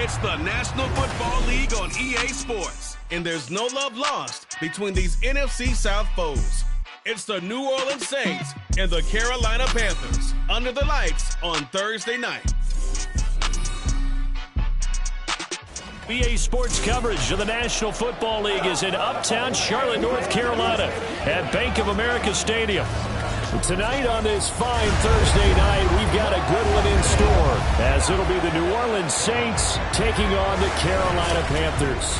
It's the National Football League on EA Sports, and there's no love lost between these NFC South foes. It's the New Orleans Saints and the Carolina Panthers under the lights on Thursday night. EA Sports coverage of the National Football League is in uptown Charlotte, North Carolina at Bank of America Stadium. Tonight on this fine Thursday night, we've got a good one in store as it'll be the New Orleans Saints taking on the Carolina Panthers.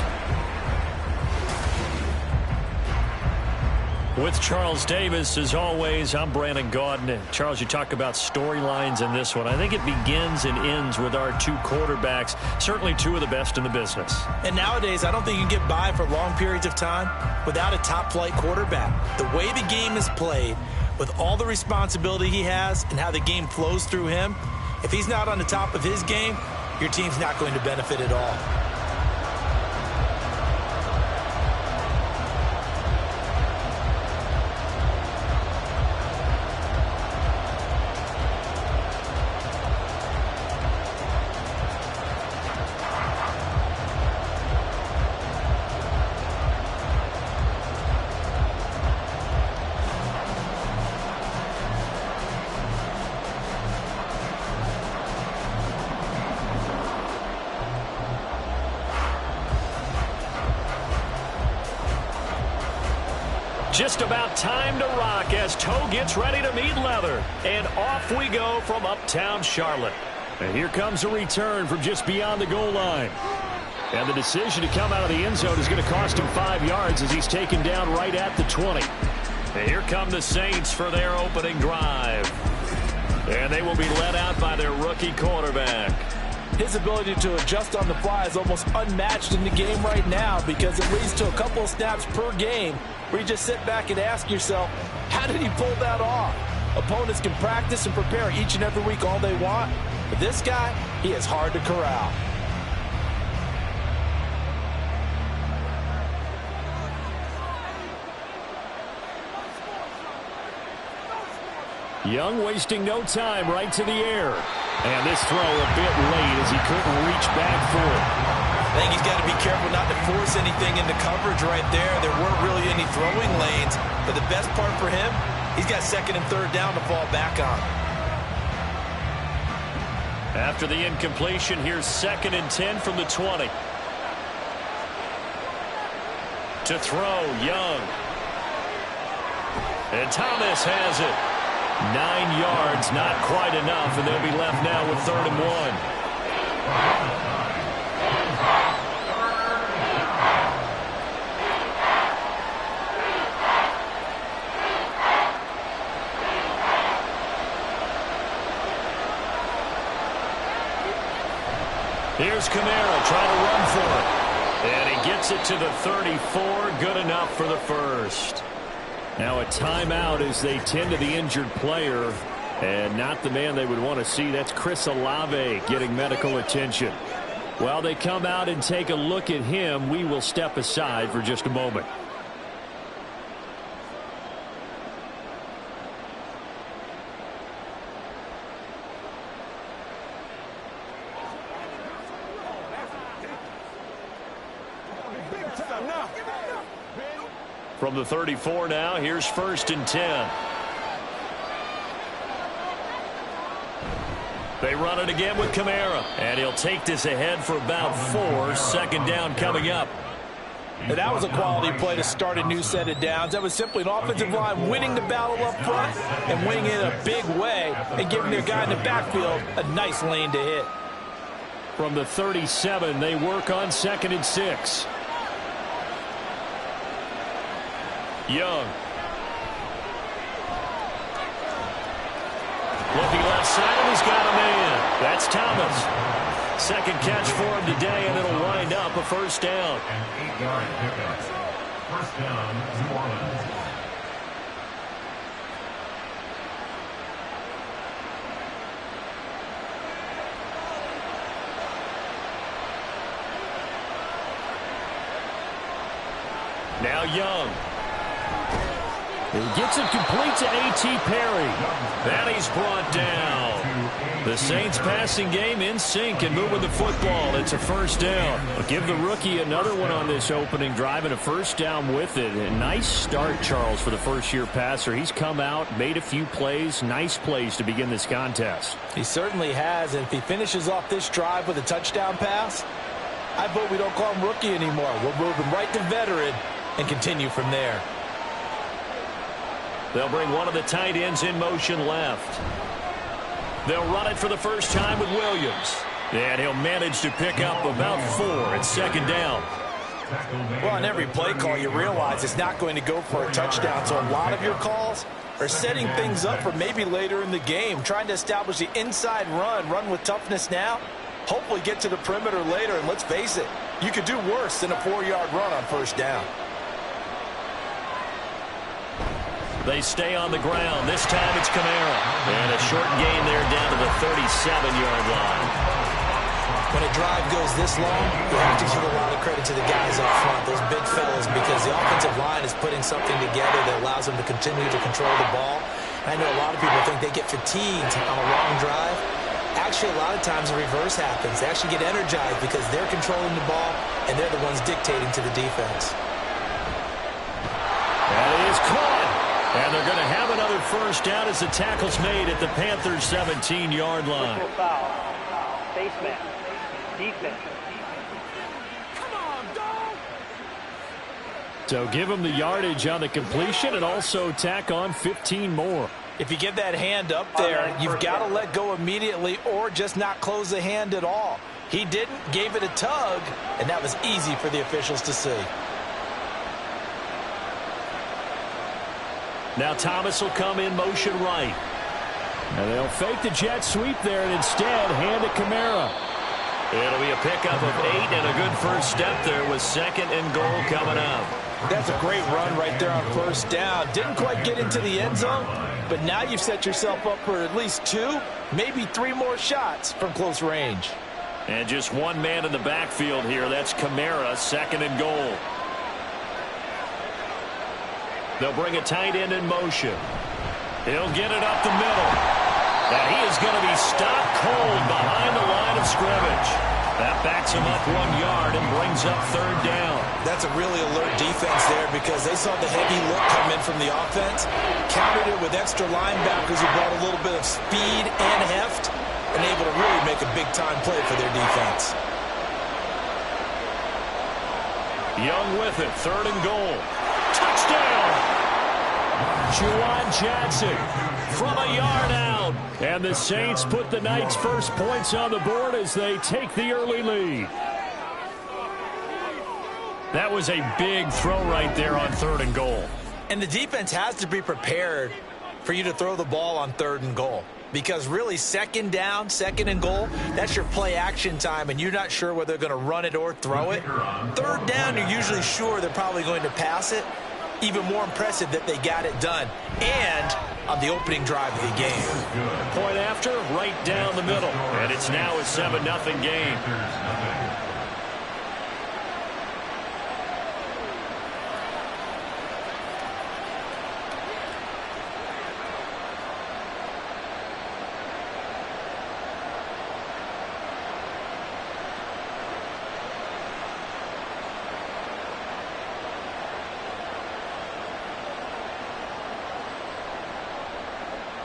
With Charles Davis, as always, I'm Brandon Gaudin. And Charles, you talk about storylines in this one. I think it begins and ends with our two quarterbacks, certainly two of the best in the business. And nowadays, I don't think you can get by for long periods of time without a top-flight quarterback. The way the game is played, with all the responsibility he has and how the game flows through him, if he's not on the top of his game, your team's not going to benefit at all. Just about time to rock as toe gets ready to meet leather. And off we go from uptown Charlotte. And here comes a return from just beyond the goal line. And the decision to come out of the end zone is going to cost him 5 yards as he's taken down right at the 20. And here come the Saints for their opening drive. And they will be led out by their rookie quarterback. His ability to adjust on the fly is almost unmatched in the game right now because it leads to a couple of snaps per game where you just sit back and ask yourself, how did he pull that off? Opponents can practice and prepare each and every week all they want, but this guy, he is hard to corral. Young wasting no time, right to the air. And this throw a bit late as he couldn't reach back for it. I think he's got to be careful not to force anything into coverage right there. There weren't really any throwing lanes, but the best part for him, he's got second and third down to fall back on. After the incompletion, here's 2nd and 10 from the 20. To throw, Young. And Thomas has it. 9 yards, not quite enough, and they'll be left now with 3rd and 1. Here's Kamara trying to run for it. And he gets it to the 34, good enough for the first. Now a timeout as they tend to the injured player, and not the man they would want to see. That's Chris Olave getting medical attention. While they come out and take a look at him, we will step aside for just a moment. From the 34 now, here's 1st and 10. They run it again with Kamara, and he'll take this ahead for about 4. 2nd down coming up. And that was a quality play to start a new set of downs. That was simply an offensive line winning the battle up front and winning it in a big way and giving their guy in the backfield a nice lane to hit. From the 37, they work on 2nd and 6. Young. Looking left side, and he's got a man. That's Thomas. 2nd catch for him today, and it'll wind up a 1st down. An 8-yard pickup. 1st down, New Orleans. Now Young. He gets it complete to A.T. Perry. And he's brought down. The Saints passing game in sync and moving the football. It's a first down. I'll give the rookie another one on this opening drive and a first down with it. A nice start, Charles, for the first-year passer. He's come out, made a few plays, nice plays to begin this contest. He certainly has, and if he finishes off this drive with a touchdown pass, I vote we don't call him rookie anymore. We'll move him right to veteran and continue from there. They'll bring one of the tight ends in motion left. They'll run it for the first time with Williams. And he'll manage to pick up about 4 at second down. Well, on every play call, you realize it's not going to go for a touchdown. So a lot of your calls are setting things up for maybe later in the game, trying to establish the inside run with toughness now, hopefully get to the perimeter later. And let's face it, you could do worse than a 4-yard run on first down. They stay on the ground. This time it's Kamara. And a short gain there down to the 37-yard line. When a drive goes this long, you have to give a lot of credit to the guys up front, those big fellas, because the offensive line is putting something together that allows them to continue to control the ball. I know a lot of people think they get fatigued on a long drive. Actually, a lot of times the reverse happens. They actually get energized because they're controlling the ball, and they're the ones dictating to the defense. That is caught. And they're going to have another first down as the tackle's made at the Panthers' 17-yard line. Foul. Face man. Defense. Come on, dog! So give him the yardage on the completion and also tack on 15 more. If you get that hand up there, you've got to let go immediately or just not close the hand at all. He didn't, gave it a tug, and that was easy for the officials to see. Now Thomas will come in motion right. And they'll fake the jet sweep there and instead hand it Kamara. It'll be a pickup of 8 and a good first step there with second and goal coming up. That's a great run right there on first down. Didn't quite get into the end zone, but now you've set yourself up for at least 2, maybe 3 more shots from close range. And just one man in the backfield here. That's Kamara, second and goal. They'll bring a tight end in motion. He'll get it up the middle. And he is going to be stopped cold behind the line of scrimmage. That backs him up 1 yard and brings up third down. That's a really alert defense there because they saw the heavy look come in from the offense, countered it with extra linebackers who brought a little bit of speed and heft, and able to really make a big-time play for their defense. Young with it, third and goal. Touchdown! Juwan Johnson from a yard out. And the Saints put the Knights' first points on the board as they take the early lead. That was a big throw right there on third and goal. And the defense has to be prepared for you to throw the ball on third and goal. Because really, second down, second and goal, that's your play action time, and you're not sure whether they're going to run it or throw it. Third down, you're usually sure they're probably going to pass it. Even more impressive that they got it done. And on the opening drive of the game. Point after, right down the middle. And it's now a 7-0 game.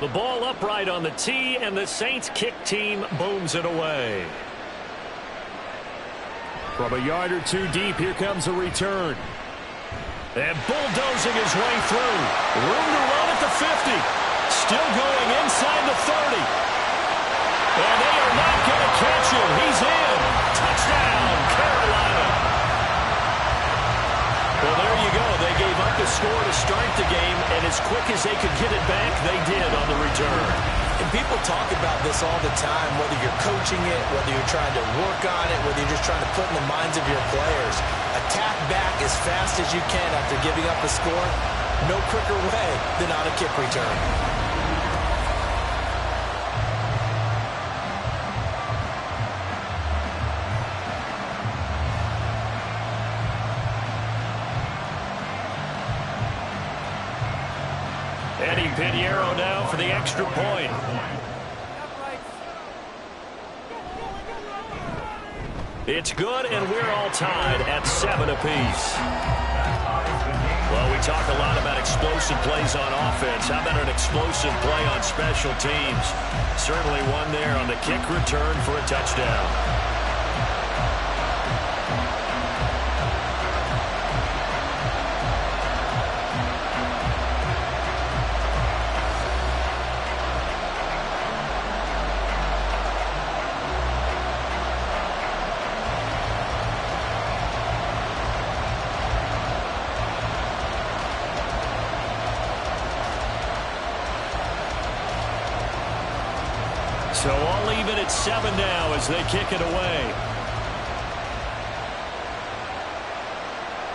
The ball upright on the tee, and the Saints kick team booms it away. From a yard or 2 deep, here comes a return. And bulldozing his way through. Room to run at the 50. Still going inside the 30. And they are not going to catch him. He's in. Touchdown, Carolina. Well, there you go. They gave up the score to start the game, and as quick as they could get it back, they did on the return. And people talk about this all the time, whether you're coaching it, whether you're trying to work on it, whether you're just trying to put in the minds of your players. Attack back as fast as you can after giving up a score. No quicker way than on a kick return. Eddie Pinheiro now for the extra point. It's good, and we're all tied at 7 apiece. Well, we talk a lot about explosive plays on offense. How about an explosive play on special teams? Certainly one there on the kick return for a touchdown. So all even at 7 now as they kick it away.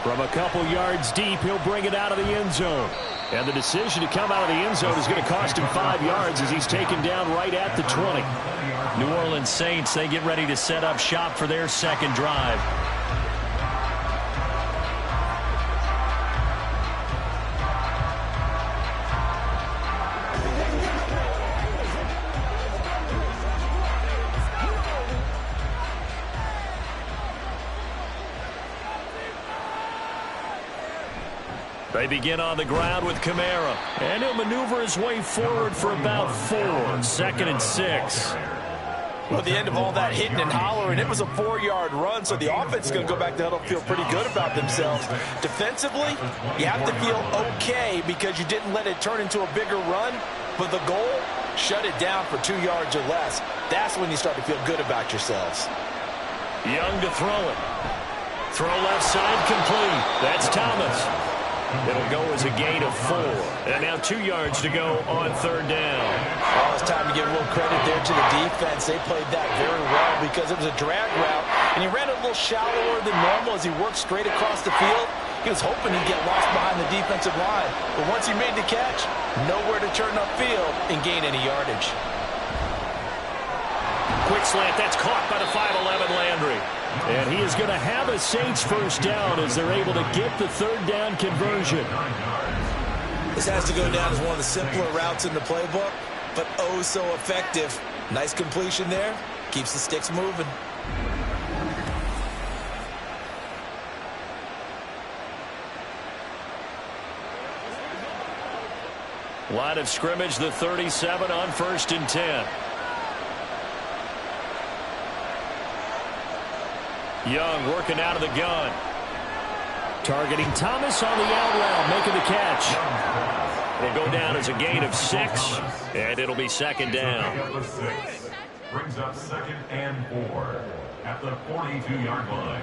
From a couple yards deep, he'll bring it out of the end zone. And the decision to come out of the end zone is going to cost him 5 yards as he's taken down right at the 20. New Orleans Saints, they get ready to set up shop for their second drive. They begin on the ground with Kamara, and he'll maneuver his way forward for about 4. 2nd and 6. Well, at the end of all that hitting and hollering, it was a 4-yard run, so the offense is going to go back to huddle, feel pretty good about themselves. Defensively, you have to feel okay because you didn't let it turn into a bigger run, but the goal, shut it down for 2 yards or less. That's when you start to feel good about yourselves. Young to throw it. Throw left side complete. That's Thomas. It'll go as a gain of 4. And now 2 yards to go on 3rd down. Well, it's time to give a little credit there to the defense. They played that very well because it was a drag route, and he ran it a little shallower than normal as he worked straight across the field. He was hoping he'd get lost behind the defensive line. But once he made the catch, nowhere to turn upfield and gain any yardage. Quick slant, that's caught by the 5'11" Landry. And he is going to have a Saints first down as they're able to get the 3rd down conversion. This has to go down as one of the simpler routes in the playbook, but oh so effective. Nice completion there. Keeps the sticks moving. Line of scrimmage, the 37 on 1st and 10. Young working out of the gun. Targeting Thomas on the out route, making the catch. It'll go down as a gain of 6, and it'll be 2nd down. Brings up 2nd and 4 at the 42-yard line.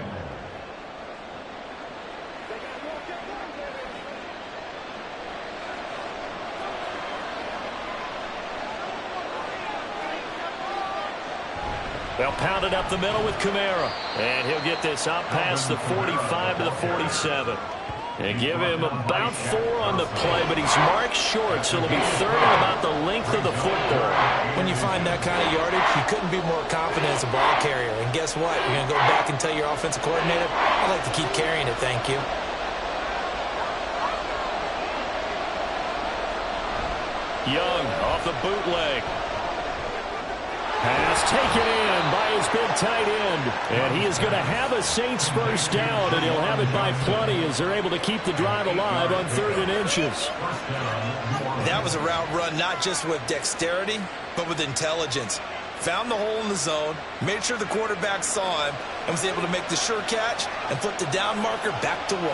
They'll pound it up the middle with Kamara. And he'll get this out past the 45 to the 47. And give him about 4 on the play, but he's marked short, so it'll be 3rd and about the length of the football. When you find that kind of yardage, you couldn't be more confident as a ball carrier. And guess what? You're going to go back and tell your offensive coordinator, I'd like to keep carrying it, thank you. Young off the bootleg. Pass taken in by his big tight end. And he is going to have a Saints first down, and he'll have it by plenty as they're able to keep the drive alive on 3rd and inches. That was a route run not just with dexterity, but with intelligence. Found the hole in the zone, made sure the quarterback saw him, and was able to make the sure catch and flip the down marker back to 1.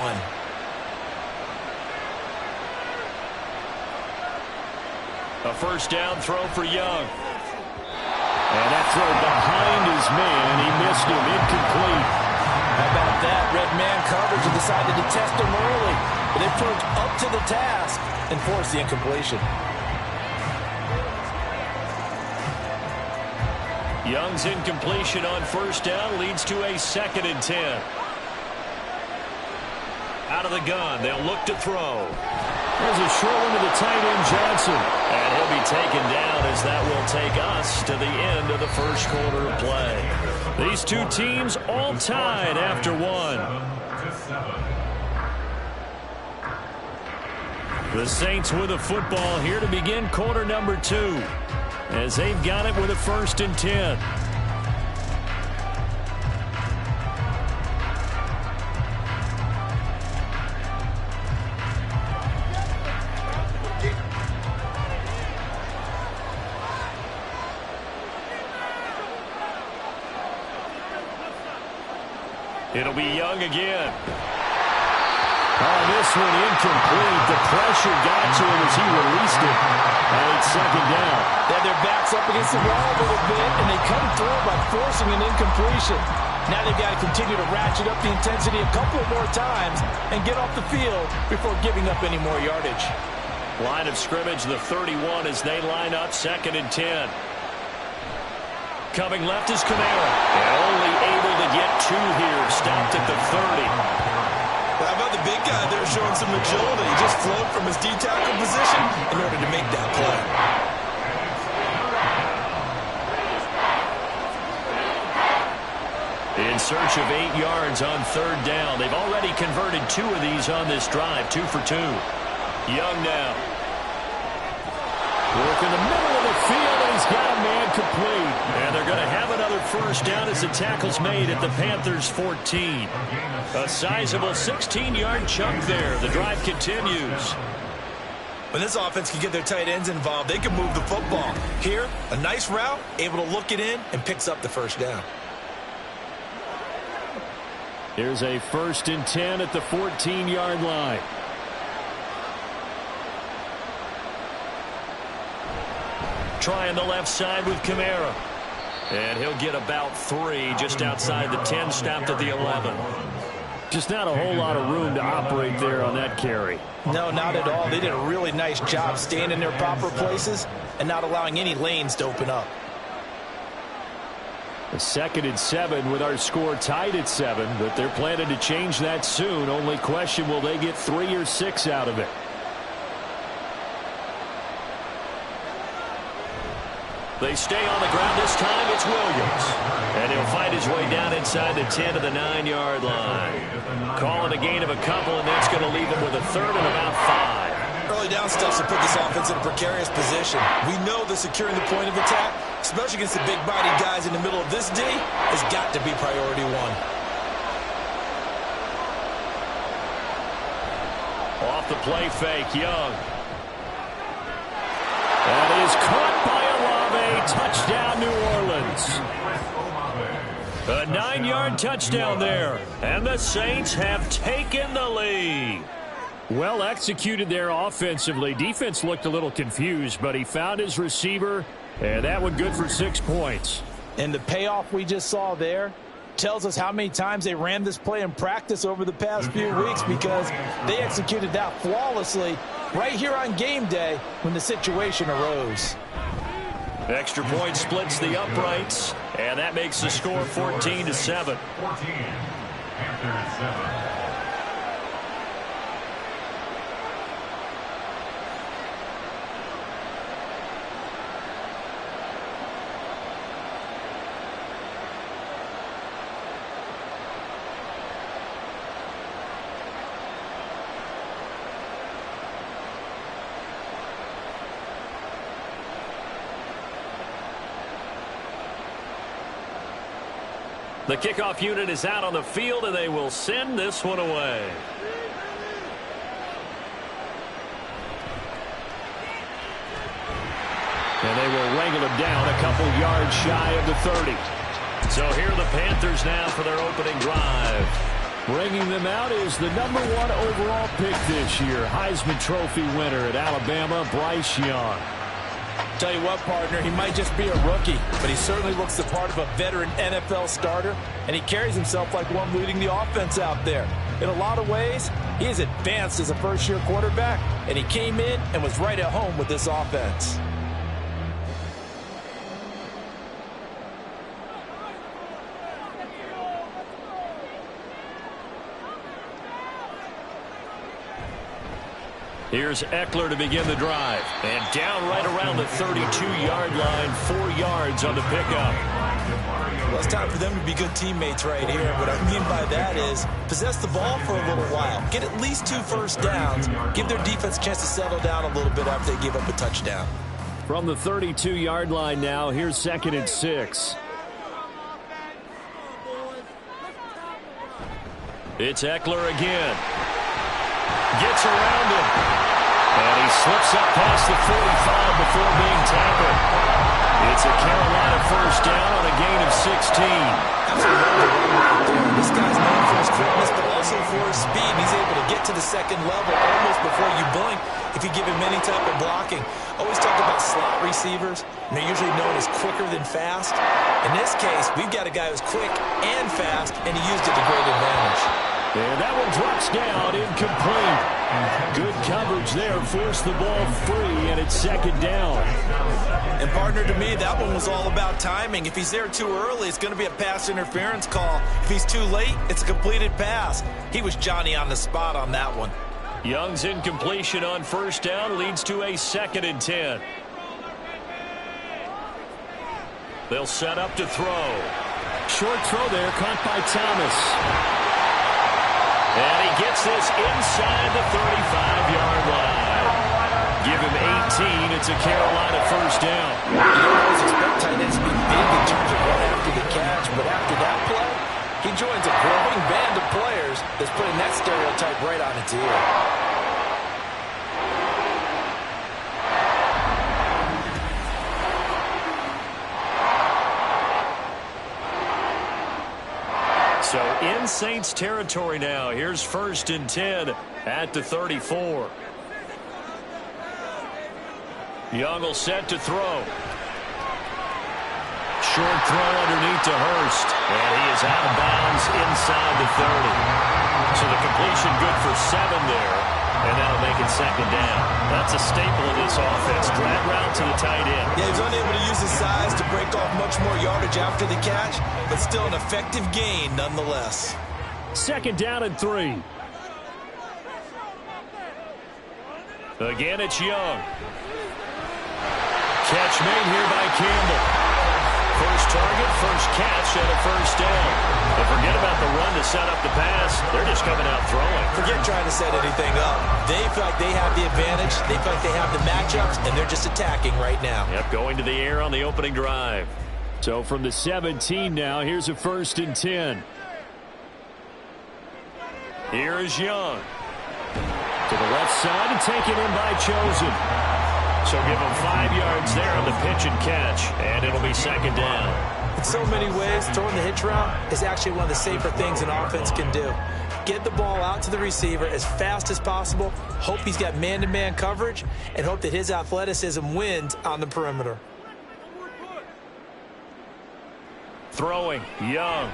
A first down throw for Young. And that throw behind his man. He missed him. Incomplete. How about that? Red man coverage and decided to test him early. But they proved up to the task and forced the incompletion. Young's incompletion on first down leads to a 2nd and 10. Out of the gun. They'll look to throw. There's a short one to the tight end, Johnson. And he'll be taken down as that will take us to the end of the first quarter of play. These two teams all tied after 1. The Saints with a football here to begin quarter number 2, as they've got it with a 1st and 10. It'll be Young again. Oh, this one incomplete. The pressure got to him as he released it. And it's 2nd down. They had their backs up against the wall a little bit, and they come through by forcing an incompletion. Now they've got to continue to ratchet up the intensity a couple of more times and get off the field before giving up any more yardage. Line of scrimmage, the 31 as they line up 2nd and 10. Coming left is Kamara. And only able to get 2 here. Stopped at the 30. How about the big guy there showing some agility? He just flowed from his D-tackle position in order to make that play. In search of 8 yards on 3rd down. They've already converted 2 of these on this drive. 2 for 2. Young now. Work in the middle of the field, and he's got a man complete. And they're going to have another 1st down as the tackle's made at the Panthers' 14. A sizable 16-yard chunk there. The drive continues. When this offense can get their tight ends involved, they can move the football. Here, a nice route, able to look it in, and picks up the 1st down. Here's a 1st and 10 at the 14-yard line. Trying the left side with Kamara. And he'll get about 3 just outside the 10, stopped at the 11. Just not a whole lot of room to operate there on that carry. No, not at all. They did a really nice job staying in their proper places and not allowing any lanes to open up. A 2nd and 7 with our score tied at 7, but they're planning to change that soon. Only question, will they get 3 or 6 out of it? They stay on the ground this time. It's Williams. And he'll fight his way down inside the 10 to the 9-yard line. Calling a gain of a couple, and that's going to leave him with a 3rd and about 5. Early down stuff to put this offense in a precarious position. We know that securing the point of attack, especially against the big-body guys in the middle of this D, has got to be priority 1. Off the play fake, Young. That is caught by Olave. Touchdown, New Orleans. A 9-yard touchdown there. And the Saints have taken the lead. Well executed there offensively. Defense looked a little confused, but he found his receiver, and that one good for 6 points. And the payoff we just saw there tells us how many times they ran this play in practice over the past few weeks, because they executed that flawlessly right here on game day when the situation arose. Extra point splits the uprights, and that makes the score 14 to 7. 14, Panthers 7. The kickoff unit is out on the field, and they will send this one away. And they will wrangle him down a couple yards shy of the 30. So here are the Panthers now for their opening drive. Bringing them out is the number 1 overall pick this year, Heisman Trophy winner at Alabama, Bryce Young. Tell you what, partner, he might just be a rookie, but he certainly looks the part of a veteran NFL starter, and he carries himself like one leading the offense out there. In a lot of ways, he is advanced as a first-year quarterback, and he came in and was right at home with this offense. Here's Eckler to begin the drive. And down right around the 32-yard line, 4 yards on the pickup. Well, it's time for them to be good teammates right here. What I mean by that is possess the ball for a little while. Get at least 2 first downs. Give their defense a chance to settle down a little bit after they give up a touchdown. From the 32-yard line now, here's 2nd and 6. It's Eckler again. Gets around him. And he slips up past the 45 before being tackled. It's a Carolina first down on a gain of 16. This guy's known for his quickness, but also for his speed. He's able to get to the second level almost before you blink if you give him any type of blocking. Always talk about slot receivers, and they're usually known as quicker than fast. In this case, we've got a guy who's quick and fast, and he used it to great advantage. And that one drops down, incomplete. Good coverage there, forced the ball free, and it's 2nd down. And partner, to me, that one was all about timing. If he's there too early, it's going to be a pass interference call. If he's too late, it's a completed pass. He was Johnny on the spot on that one. Young's incompletion on first down leads to a 2nd and 10. They'll set up to throw. Short throw there, caught by Thomas. And he gets this inside the 35-yard line. Give him 18. It's a Carolina first down. You don't always expect tight ends to be big in terms of run after the catch, but after that play, he joins a growing band of players that's putting that stereotype right on its ear. So in Saints territory now. Here's 1st and 10 at the 34. Young will set to throw. Short throw underneath to Hurst. And he is out of bounds inside the 30. So the completion good for 7 there. And that'll make it 2nd down. That's a staple of this offense. Drag route to the tight end. Yeah, he was unable to use his size to break off much more yardage after the catch, but still an effective gain nonetheless. 2nd down and 3. Again, it's Young. Catch made here by Campbell. First target, first catch, and a first down. But forget about the run to set up the pass. They're just coming out throwing. Forget trying to set anything up. They feel like they have the advantage. They feel like they have the matchups, and they're just attacking right now. Yep, going to the air on the opening drive. So from the 17 now, here's a 1st and 10. Here is Young. To the left side and taken in by Chosen. So give him 5 yards there on the pitch and catch, and it'll be 2nd down. In so many ways, throwing the hitch route is actually one of the safer things an offense can do. Get the ball out to the receiver as fast as possible, hope he's got man-to-man coverage, and hope that his athleticism wins on the perimeter. Throwing, Young.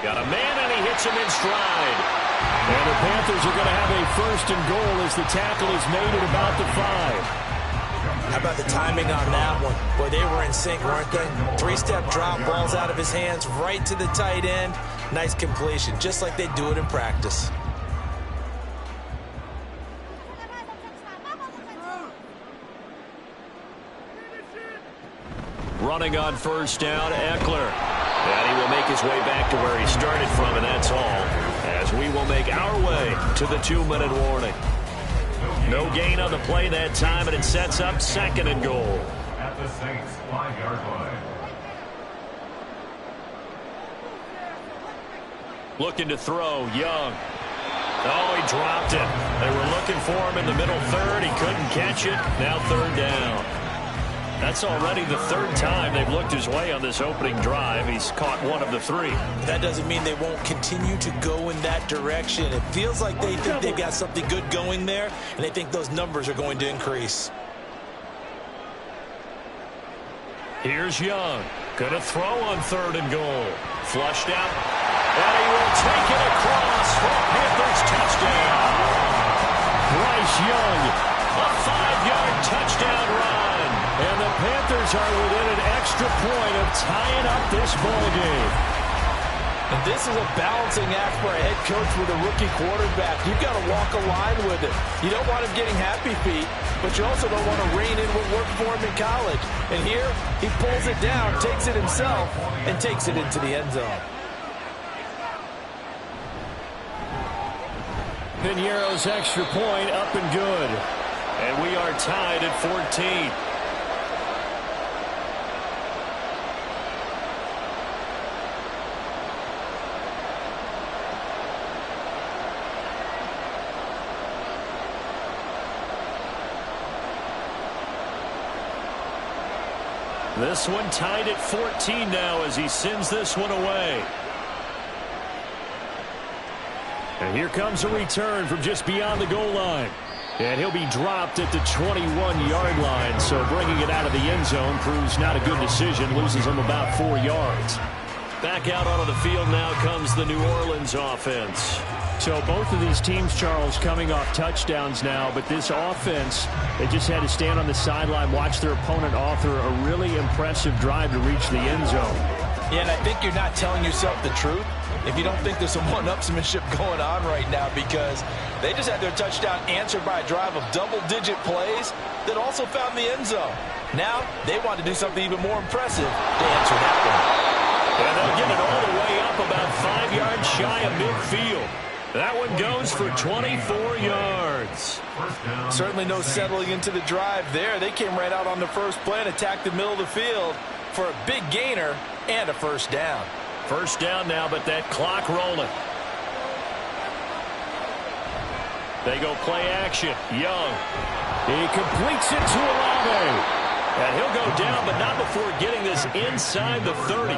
Got a man, and he hits him in stride. And the Panthers are going to have a 1st and goal as the tackle is made at about the 5. How about the timing on that one? Boy, they were in sync, weren't they? 3-step drop, balls out of his hands, right to the tight end. Nice completion, just like they do it in practice. Running on first down, Eckler. And he will make his way back to where he started from, and that's all. As we will make our way to the 2-minute warning. No gain on the play that time, and it sets up 2nd and goal. At the Saints 5-yard line. Looking to throw, Young. Oh, he dropped it. They were looking for him in the middle third. He couldn't catch it. Now 3rd down. That's already the 3rd time they've looked his way on this opening drive. He's caught 1 of the 3. That doesn't mean they won't continue to go in that direction. It feels like they think they've got something good going there, and they think those numbers are going to increase. Here's Young. Gonna throw on 3rd and goal. Flushed out. And he will take it across for a Panthers touchdown. Bryce Young, a 5-yard touchdown run. And the Panthers are within an extra point of tying up this ball game. And this is a balancing act for a head coach with a rookie quarterback. You've got to walk a line with it. You don't want him getting happy feet, but you also don't want to rein in what worked for him in college. And here, he pulls it down, takes it himself, and takes it into the end zone. Piñeiro's extra point up and good. And we are tied at 14. This one tied at 14 now as he sends this one away. And here comes a return from just beyond the goal line. And he'll be dropped at the 21-yard line. So bringing it out of the end zone proves not a good decision. Loses him about 4 yards. Back out onto the field now comes the New Orleans offense. So both of these teams, Charles, coming off touchdowns now, but this offense, they just had to stand on the sideline, watch their opponent author a really impressive drive to reach the end zone. Yeah, and I think you're not telling yourself the truth if you don't think there's some one-upsmanship going on right now, because they just had their touchdown answered by a drive of double-digit plays that also found the end zone. Now, they want to do something even more impressive to answer that one. And they'll get it all the way up about 5 yards shy of midfield. That one goes for 24 yards. Certainly no settling into the drive there. They came right out on the first play and attacked the middle of the field for a big gainer and a first down. First down now, but that clock rolling. They go play action. Young. He completes it to Olave. And he'll go down, but not before getting this inside the 30.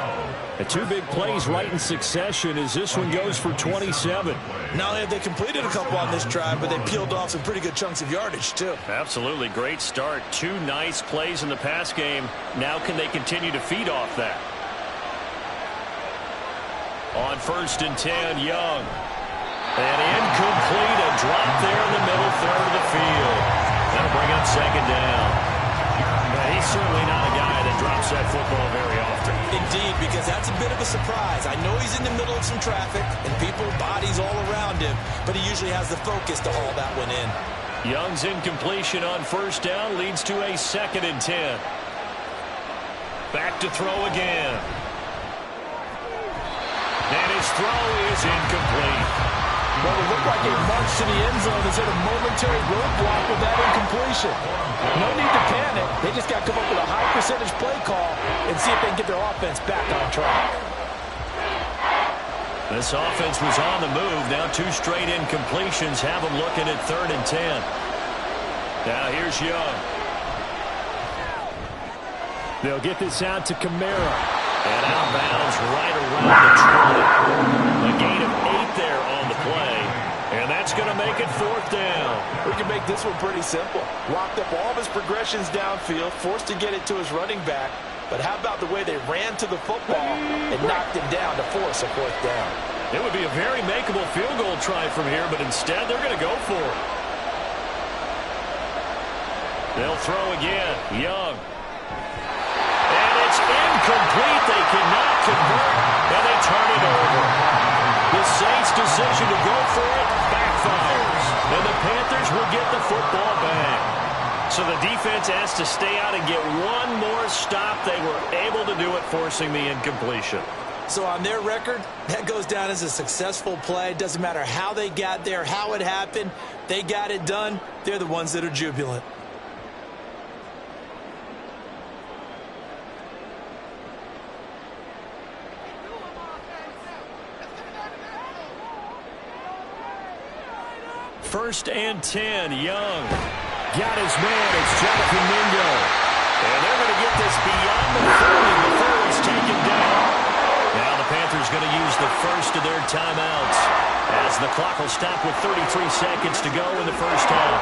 And 2 big plays right in succession as this one goes for 27. Not only have they completed a couple on this drive, but they peeled off some pretty good chunks of yardage, too. Absolutely. Great start. 2 nice plays in the pass game. Now can they continue to feed off that? On 1st and 10, Young. And incomplete. A drop there in the middle third of the field. That'll bring up 2nd down. He's certainly not a guy that drops that football very often. Indeed, because that's a bit of a surprise. I know he's in the middle of some traffic and people, bodies all around him, but he usually has the focus to haul that one in. Young's incompletion on 1st down leads to a 2nd and 10. Back to throw again. And his throw is incomplete. Well, it looked like a march to the end zone has hit a momentary roadblock with that incompletion. No need to panic. They just got to come up with a high percentage play call and see if they can get their offense back on track. This offense was on the move. Now 2 straight incompletions have them looking at 3rd and 10. Now here's Young. They'll get this out to Kamara. And out of bounds right around the 20. A gain of 8 there on the play. And that's going to make it 4th down. We can make this one pretty simple. Locked up all of his progressions downfield, forced to get it to his running back. But how about the way they ran to the football and knocked him down to force a 4th down? It would be a very makeable field goal try from here, but instead they're going to go for it. They'll throw again. Young. And it's incomplete. They cannot convert, and they turn it over. The Saints' decision to go for it backfires, and the Panthers will get the football back. So the defense has to stay out and get one more stop. They were able to do it, forcing the incompletion. So on their record, that goes down as a successful play. It doesn't matter how they got there, how it happened. They got it done. They're the ones that are jubilant. First and 10, Young. Got his man, it's Jonathan Mingo. And they're going to get this beyond the 30 before it's taken down. Now the Panthers going to use the first of their timeouts as the clock will stop with 33 seconds to go in the first half.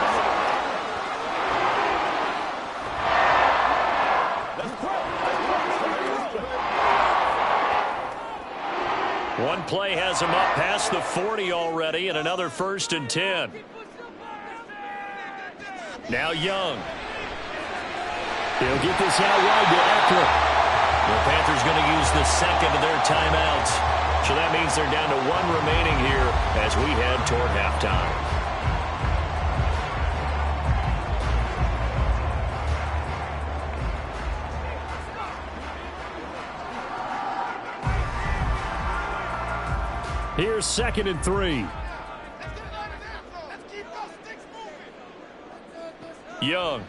One play has him up past the 40 already, and another 1st and 10. Now Young. He'll get this out wide to Eckler. The Panthers going to use the second of their timeouts. So that means they're down to 1 remaining here as we head toward halftime. Here's 2nd and 3. Young.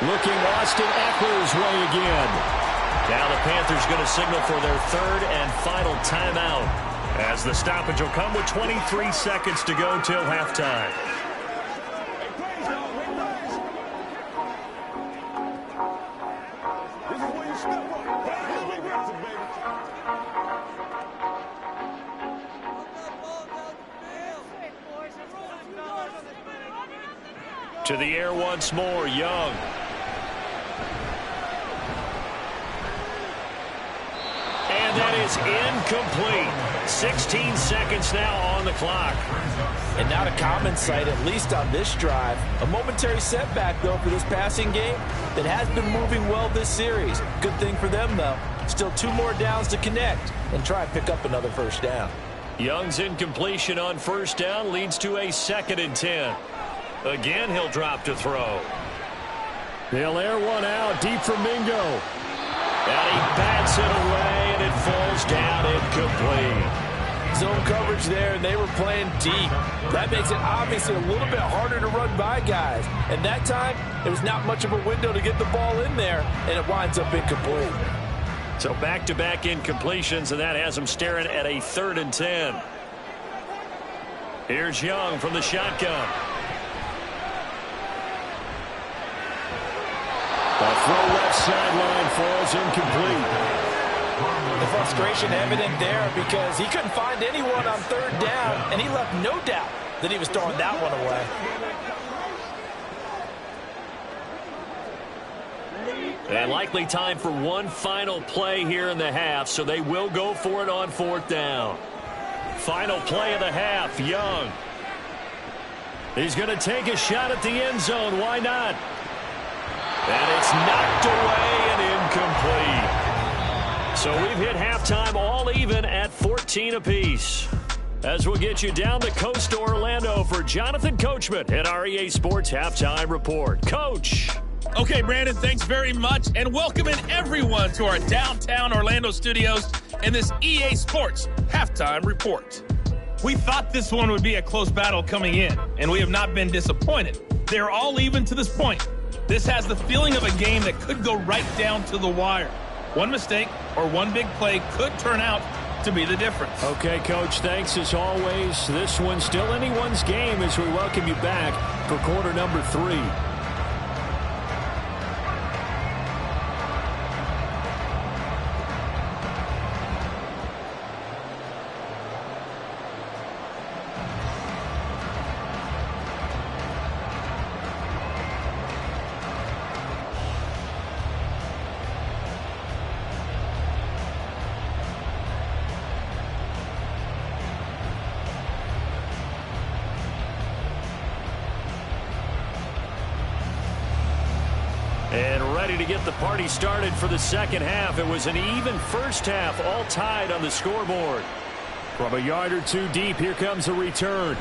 Looking Austin Eckler's way again. Now the Panthers going to signal for their 3rd and final timeout, as the stoppage will come with 23 seconds to go till halftime. To the air once more, Young. And that is incomplete. 16 seconds now on the clock. And not a common sight, at least on this drive. A momentary setback, though, for this passing game that has been moving well this series. Good thing for them, though. Still 2 more downs to connect and try and pick up another first down. Young's incompletion on first down leads to a 2nd and 10. Again, he'll drop to throw. They'll air one out deep from Mingo. And he bats it away, and it falls down incomplete. Zone coverage there, and they were playing deep. That makes it obviously a little bit harder to run by guys. And that time, there was not much of a window to get the ball in there, and it winds up incomplete. So back-to-back incompletions, and that has them staring at a 3rd and 10. Here's Young from the shotgun. The throw left sideline falls incomplete. The frustration evident there because he couldn't find anyone on 3rd down, and he left no doubt that he was throwing that one away. And likely time for one final play here in the half, so they will go for it on 4th down. Final play of the half, Young. He's going to take a shot at the end zone. Why not? And it's knocked away and incomplete. So we've hit halftime all even at 14 apiece. As we'll get you down the coast to Orlando for Jonathan Coachman at our EA Sports Halftime Report. Coach. Okay, Brandon, thanks very much. And welcoming everyone to our downtown Orlando studios in this EA Sports Halftime Report. We thought this one would be a close battle coming in, and we have not been disappointed. They're all even to this point. This has the feeling of a game that could go right down to the wire. One mistake or one big play could turn out to be the difference. Okay, Coach, thanks as always. This one's still anyone's game as we welcome you back for quarter number 3. And ready to get the party started for the second half. It was an even first half, all tied on the scoreboard. From a yard or 2 deep, here comes a return.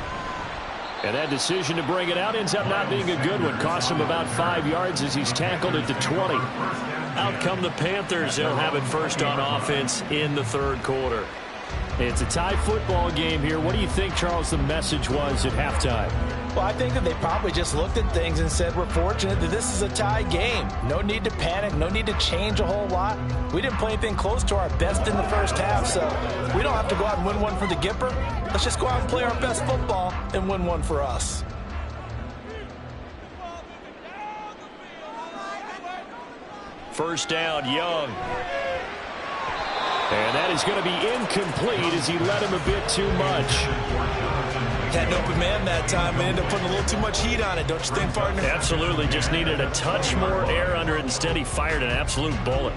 And that decision to bring it out ends up not being a good one. Cost him about 5 yards as he's tackled it to 20. Out come the Panthers. They'll have it first on offense in the 3rd quarter. It's a tie football game here. What do you think, Charles, the message was at halftime? Well, I think that they probably just looked at things and said, we're fortunate that this is a tie game. No need to panic. No need to change a whole lot. We didn't play anything close to our best in the first half, so we don't have to go out and win one for the Gipper. Let's just go out and play our best football and win one for us. First down, Young. And that is going to be incomplete as he let him a bit too much. Had an open man that time and ended up putting a little too much heat on it, don't you think, partner? Absolutely. Just needed a touch more air under it. Instead, he fired an absolute bullet.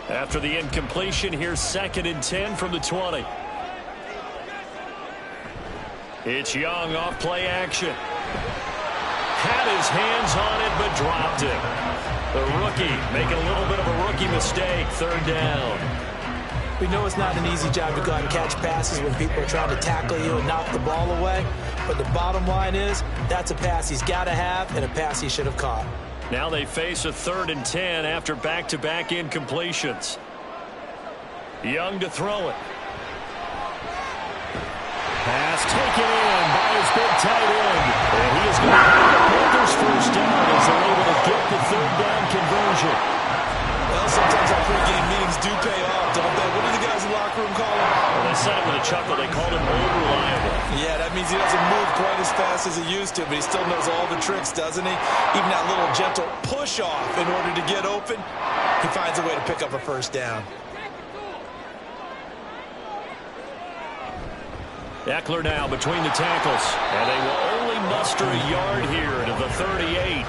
After the incompletion, here's 2nd and 10 from the 20. It's Young off play action. Had his hands on it, but dropped it. The rookie making a little bit of a rookie mistake. Third down. We know it's not an easy job to go out and catch passes when people are trying to tackle you and knock the ball away. But the bottom line is, that's a pass he's got to have and a pass he should have caught. Now they face a 3rd and 10 after back-to-back incompletions. Young to throw it. Pass taken in by his big tight end. And he is going to have the Panthers first down as they're able to get the 3rd down conversion. Well, sometimes our pregame meetings do pay off, don't they? What do the guys in the locker room call him? Well, they said it with a chuckle. They called him unreliable. Yeah, that means he doesn't move quite as fast as he used to, but he still knows all the tricks, doesn't he? Even that little gentle push-off in order to get open, he finds a way to pick up a first down. Eckler now between the tackles, and they will only muster a yard here to the 38.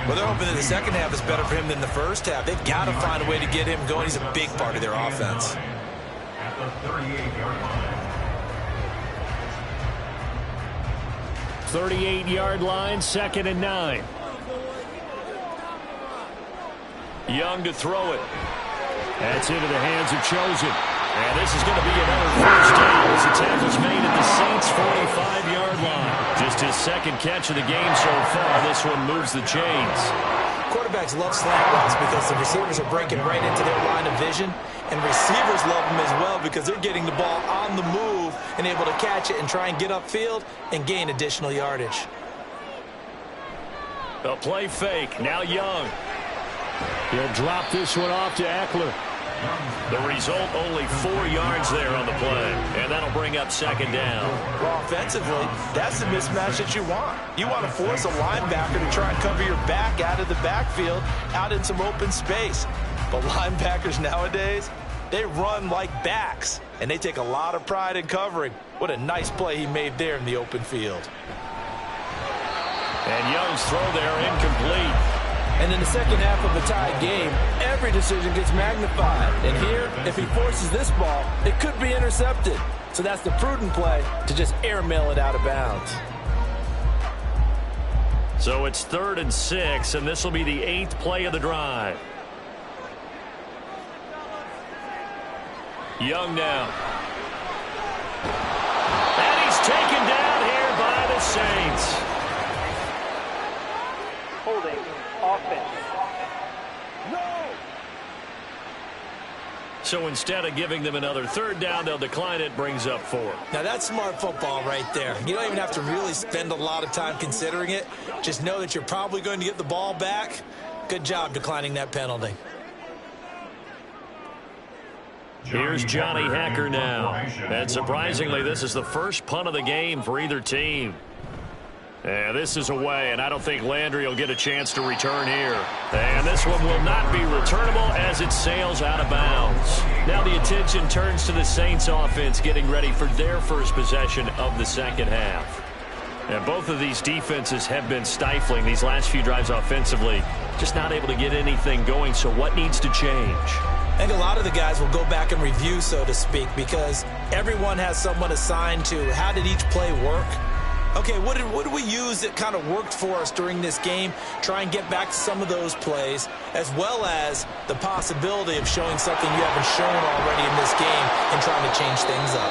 Well, they're hoping that the second half is better for him than the first half. They've got to find a way to get him going. He's a big part of their offense. At the 38-yard line. 38-yard line, 2nd and 9. Young to throw it. That's into the hands of Chosen. And this is going to be another first down as the tackle's made at the Saints' 45-yard line. Just his 2nd catch of the game so far. This one moves the chains. Quarterbacks love slant routes because the receivers are breaking right into their line of vision, and receivers love them as well because they're getting the ball on the move and able to catch it and try and get upfield and gain additional yardage. A play fake. Now Young. He'll drop this one off to Eckler. The result, only 4 yards there on the play, and that'll bring up 2nd down. Well, offensively, that's the mismatch that you want. You want to force a linebacker to try and cover your back out of the backfield, out in some open space. But linebackers nowadays, they run like backs, and they take a lot of pride in covering. What a nice play he made there in the open field. And Young's throw there incomplete. And in the second half of a tied game, every decision gets magnified. And here, if he forces this ball, it could be intercepted. So that's the prudent play to just airmail it out of bounds. So it's 3rd and 6, and this will be the 8th play of the drive. Young now. And he's taken down here by the Saints. Holding. Offense. So instead of giving them another 3rd down, they'll decline it, brings up 4. Now that's smart football right there. You don't even have to really spend a lot of time considering it. Just know that you're probably going to get the ball back. Good job declining that penalty. Here's Johnny Hacker now. And surprisingly, this is the first punt of the game for either team. And this is away, and I don't think Landry will get a chance to return here. And this one will not be returnable as it sails out of bounds. Now the attention turns to the Saints offense getting ready for their first possession of the second half. And both of these defenses have been stifling these last few drives offensively. Just not able to get anything going, so what needs to change? I think a lot of the guys will go back and review, so to speak, because everyone has someone assigned to how did each play work. Okay, what did we use that kind of worked for us during this game? Try and get back to some of those plays, as well as the possibility of showing something you haven't shown already in this game and trying to change things up.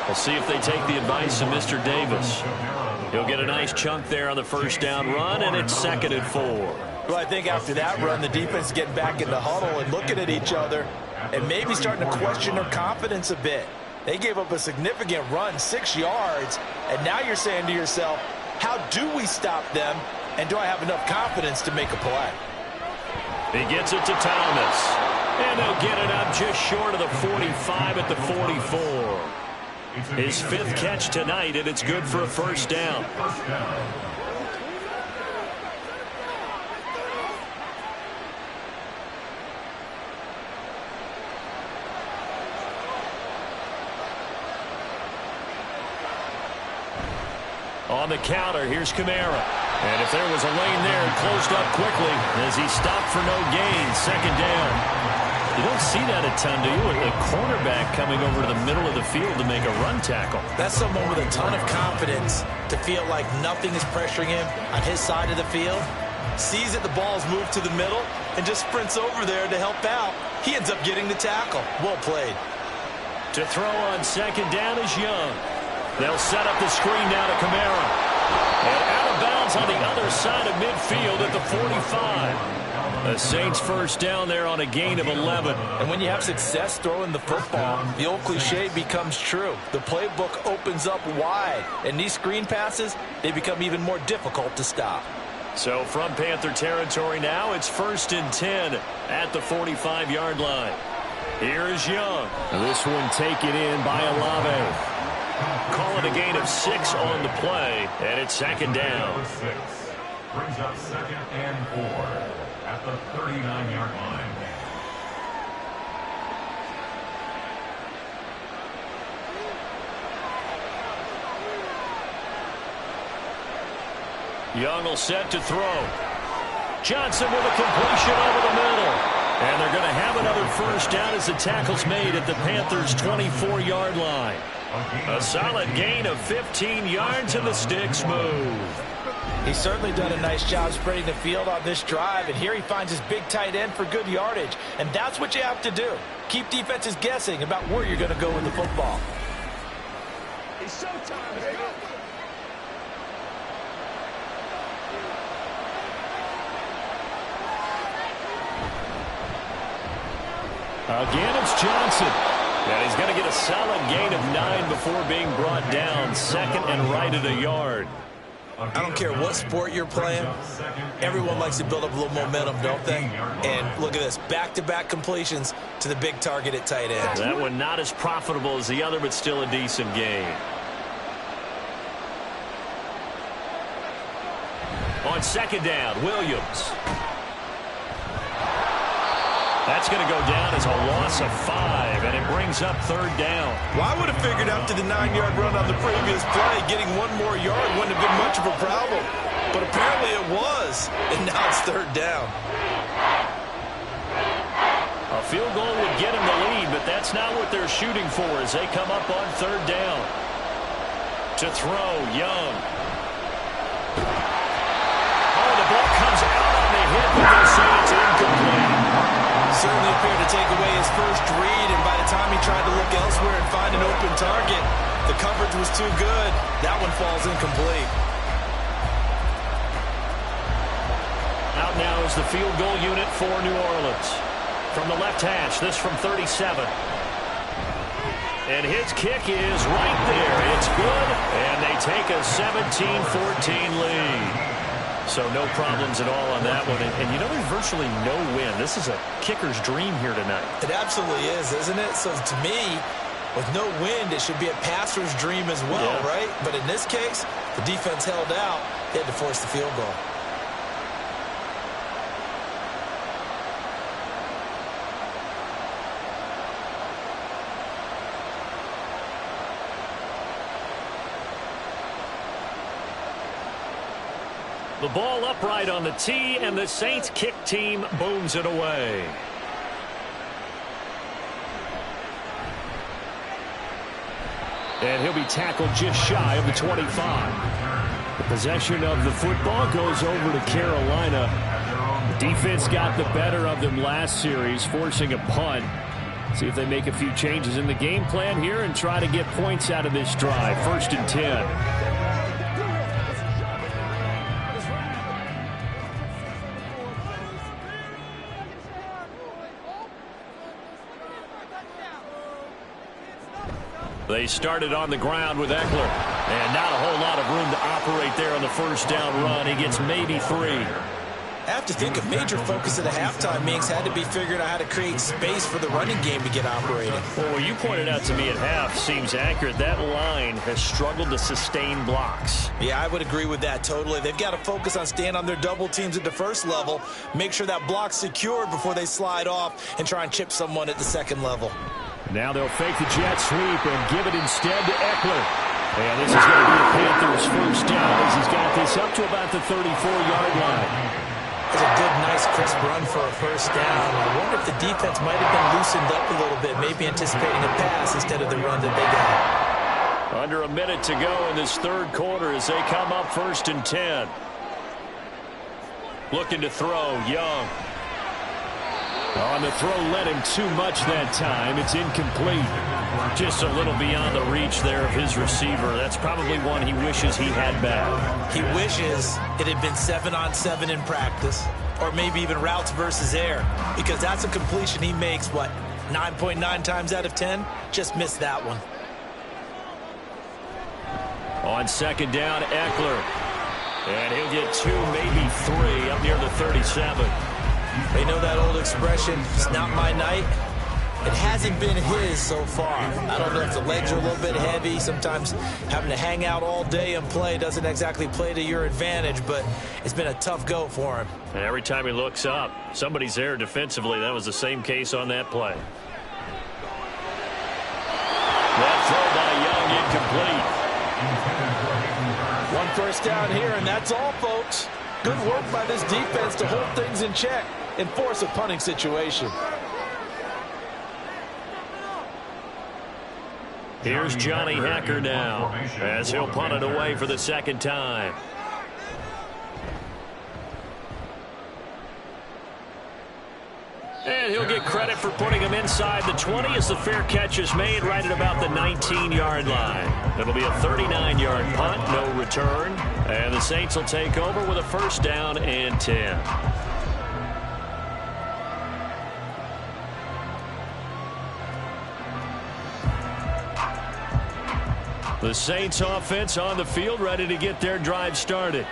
We'll see if they take the advice of Mr. Davis. He'll get a nice chunk there on the first down run, and it's 2nd and 4. Well, I think after that run, the defense is getting back in the huddle and looking at each other and maybe starting to question their confidence a bit. They gave up a significant run, 6 yards, and now you're saying to yourself, how do we stop them, and do I have enough confidence to make a play? He gets it to Thomas, and they'll get it up just short of the 45 at the 44. His 5th catch tonight, and it's good for a first down. On the counter, here's Kamara. And if there was a lane there, it closed up quickly as he stopped for no gain. 2nd down. You don't see that a ton, do you? With a cornerback coming over to the middle of the field to make a run tackle. That's someone with a ton of confidence to feel like nothing is pressuring him on his side of the field. sees that the ball's moved to the middle, and just sprints over there to help out. He ends up getting the tackle. Well played. To throw on second down is Young. They'll set up the screen now to Kamara. And out of bounds on the other side of midfield at the 45. The Saints first down there on a gain of 11. And when you have success throwing the football, the old cliche becomes true. The playbook opens up wide. And these screen passes, they become even more difficult to stop. So from Panther territory now, it's 1st and 10 at the 45-yard line. Here is Young. This one taken in by Olave. Call it a gain of 6 on the play, and it's second down. Number 6 brings up 2nd and 4 at the 39-yard line. Young will set to throw. Johnson with a completion over the middle. And they're going to have another first down as the tackle's made at the Panthers' 24-yard line. A solid gain of 15 yards and the sticks move. He's certainly done a nice job spreading the field on this drive, and here he finds his big tight end for good yardage. And that's what you have to do. Keep defenses guessing about where you're going to go with the football. It's showtime, baby. Again, it's Johnson. And he's going to get a solid gain of 9 before being brought down. Second and right at a yard. I don't care what sport you're playing. Everyone likes to build up a little momentum, don't they? And look at this. Back-to-back completions to the big target at tight end. That one not as profitable as the other, but still a decent gain. On second down, Williams. That's going to go down as a loss of 5, and it brings up third down. Well, I would have figured after the 9-yard run on the previous play, getting one more yard wouldn't have been much of a problem. But apparently it was, and now it's third down. A field goal would get him the lead, but that's not what they're shooting for as they come up on third down. To throw, Young. Oh, the ball comes out on the hit, but they say it's incomplete. Certainly appeared to take away his first read, and by the time he tried to look elsewhere and find an open target, the coverage was too good. That one falls incomplete. Out now is the field goal unit for New Orleans. From the left hash, this from 37. And his kick is right there. It's good, and they take a 17-14 lead. So no problems at all on that one. And you know, there's virtually no win. This is a kicker's dream here tonight. It absolutely is, isn't it? So to me, with no wind, it should be a passer's dream as well, right? But in this case, the defense held out. They had to force the field goal. The ball upright on the tee, and the Saints kick team booms it away. And he'll be tackled just shy of the 25. The possession of the football goes over to Carolina. The defense got the better of them last series, forcing a punt. See if they make a few changes in the game plan here and try to get points out of this drive. 1st and 10. They started on the ground with Eckler. And not a whole lot of room to operate there on the first down run. He gets maybe 3. I have to think a major focus of the halftime meetings had to be figuring out how to create space for the running game to get operating. Well, what you pointed out to me at half seems accurate. That line has struggled to sustain blocks. Yeah, I would agree with that totally. They've got to focus on staying on their double teams at the first level, make sure that block's secured before they slide off and try and chip someone at the second level. Now they'll fake the jet sweep and give it instead to Eckler. And this is going to be the Panthers' first down as he's got this up to about the 34-yard line. It's a good, nice, crisp run for a first down. I wonder if the defense might have been loosened up a little bit, maybe anticipating a pass instead of the run that they got. Under a minute to go in this third quarter as they come up 1st and 10. Looking to throw, Young. On the throw, led him too much that time. It's incomplete. Just a little beyond the reach there of his receiver. That's probably one he wishes he had back. He wishes it had been 7-on-7 in practice, or maybe even routes versus air, because that's a completion he makes, 9.9 times out of 10? Just missed that one. On second down, Eckler. And he'll get 2, maybe 3, up near the 37. They know that old expression, it's not my night. It hasn't been his so far. I don't know if the legs are a little bit heavy. Sometimes having to hang out all day and play doesn't exactly play to your advantage, but it's been a tough go for him. And every time he looks up, somebody's there defensively. That was the same case on that play. That throw by Young incomplete. One first down here, and that's all, folks. Good work by this defense to hold things in check and force a punting situation. Here's Johnny Hacker now as he'll punt it away for the second time. And he'll get credit for putting him inside the 20 as the fair catch is made right at about the 19-yard line. It'll be a 39-yard punt, no return. And the Saints will take over with a first down and 10. The Saints offense on the field, ready to get their drive started.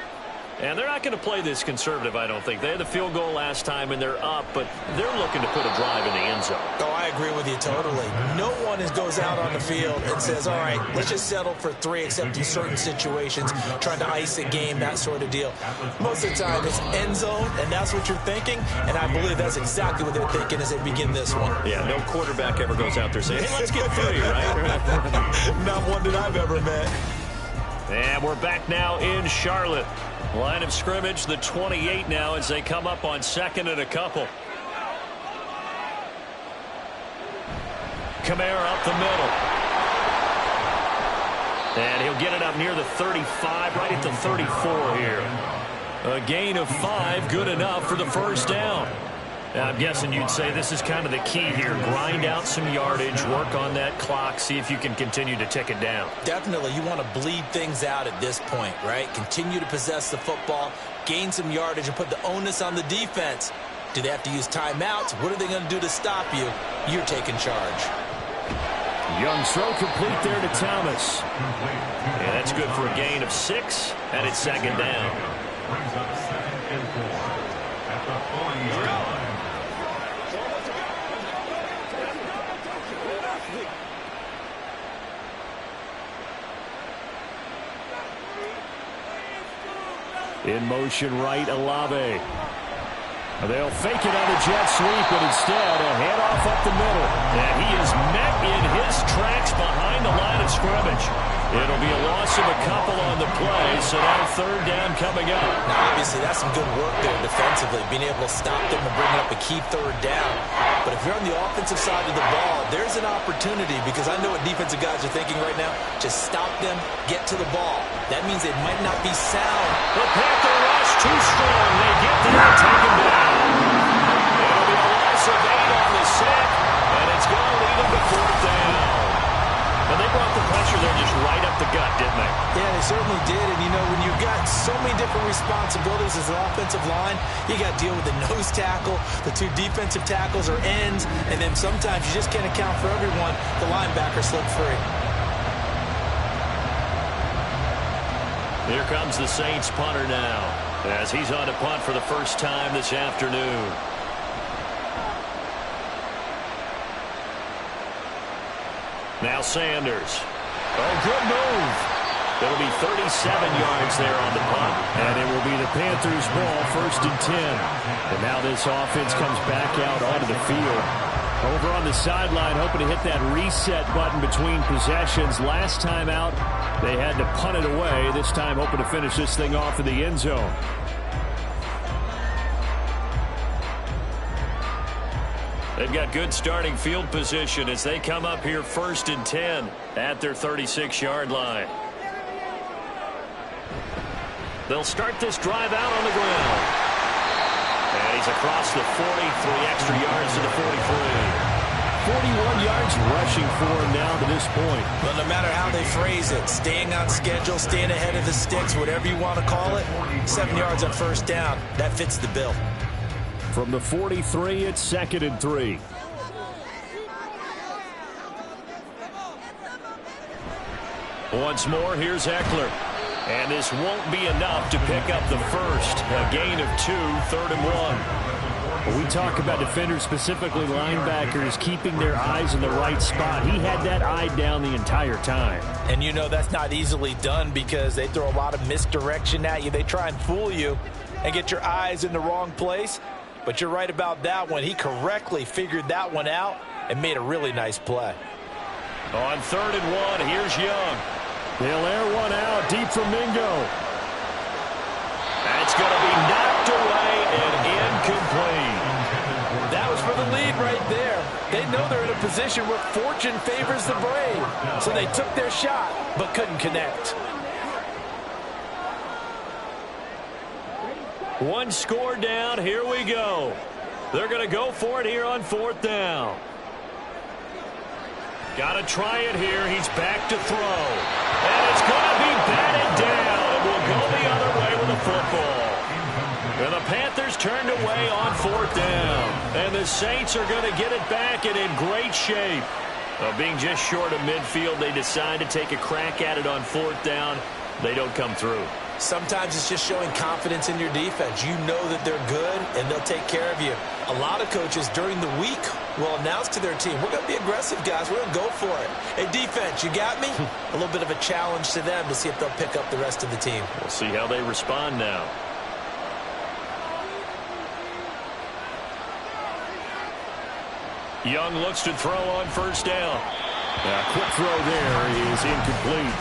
And they're not going to play this conservative, I don't think. They had the field goal last time, and they're up, but they're looking to put a drive in the end zone. Oh, I agree with you totally. No one goes out on the field and says, all right, let's just settle for 3, except in certain situations, trying to ice a game, that sort of deal. Most of the time, it's end zone, and that's what you're thinking, and I believe that's exactly what they're thinking as they begin this one. Yeah, no quarterback ever goes out there saying, hey, let's get 3, right? Not one that I've ever met. And we're back now in Charlotte. Line of scrimmage, the 28 now as they come up on second and a couple. Kamara up the middle. And he'll get it up near the 35, right at the 34 here. A gain of 5, good enough for the first down. I'm guessing you'd say this is kind of the key here. Grind out some yardage, work on that clock, see if you can continue to tick it down. Definitely. You want to bleed things out at this point, right? Continue to possess the football, gain some yardage, and put the onus on the defense. Do they have to use timeouts? What are they going to do to stop you? You're taking charge. Young throw complete there to Thomas. And that's good for a gain of 6, and it's second down. Brings up 2nd and 4 at the 40-yard line. In motion right, Olave. They'll fake it on the jet sweep, but instead a handoff up the middle. And he is met in his tracks behind the line of scrimmage. It'll be a loss of a couple on the play, so now third down coming up. Now, obviously, that's some good work there defensively, being able to stop them and bring up a key third down. But if you're on the offensive side of the ball, there's an opportunity, because I know what defensive guys are thinking right now. Just stop them, get to the ball. That means they might not be sound. The Panther rush too strong. They get there and take him down. It'll be a loss of 8 on the sack, and it's going to lead them to fourth down. And they brought the pressure there just right up the gut, didn't they? Yeah, they certainly did. And, you know, when you've got so many different responsibilities as an offensive line, you got to deal with the nose tackle, the 2 defensive tackles or ends, and then sometimes you just can't account for everyone. The linebacker slipped free. Here comes the Saints punter now, as he's on to punt for the first time this afternoon. Now Sanders. Oh, good move. It'll be 37 yards there on the punt. And it will be the Panthers' ball, first and 10. And now this offense comes back out onto the field. Over on the sideline, hoping to hit that reset button between possessions. Last time out, they had to punt it away. This time hoping to finish this thing off in the end zone. They've got good starting field position as they come up here first and 10 at their 36-yard line. They'll start this drive out on the ground. He's across the 40, 3 extra yards to the 43. 41 yards rushing for him now to this point. Well, no matter how they phrase it, staying on schedule, staying ahead of the sticks, whatever you want to call it, 7 yards on first down, that fits the bill. From the 43, it's 2nd and 3. Once more, here's Eckler. And this won't be enough to pick up the first. A gain of 2, 3rd and 1. When we talk about defenders, specifically linebackers, keeping their eyes in the right spot. He had that eye down the entire time. And you know that's not easily done because they throw a lot of misdirection at you. They try and fool you and get your eyes in the wrong place. But you're right about that one. He correctly figured that one out and made a really nice play. On 3rd and 1, here's Young. They'll air one out deep from Mingo. That's going to be knocked away and incomplete. That was for the lead right there. They know they're in a position where fortune favors the brave. So they took their shot, but couldn't connect. One score down. Here we go. They're going to go for it here on 4th down. Got to try it here. He's back to throw. And it's going to be batted down. It will go the other way with the football. And the Panthers turned away on 4th down. And the Saints are going to get it back and in great shape. Being just short of midfield, they decide to take a crack at it on 4th down. They don't come through. Sometimes it's just showing confidence in your defense. You know that they're good, and they'll take care of you. A lot of coaches during the week will announce to their team, we're going to be aggressive, guys. We're going to go for it. Hey, defense, you got me? A little bit of a challenge to them to see if they'll pick up the rest of the team. We'll see how they respond now. Young looks to throw on 1st down. A quick throw there is incomplete.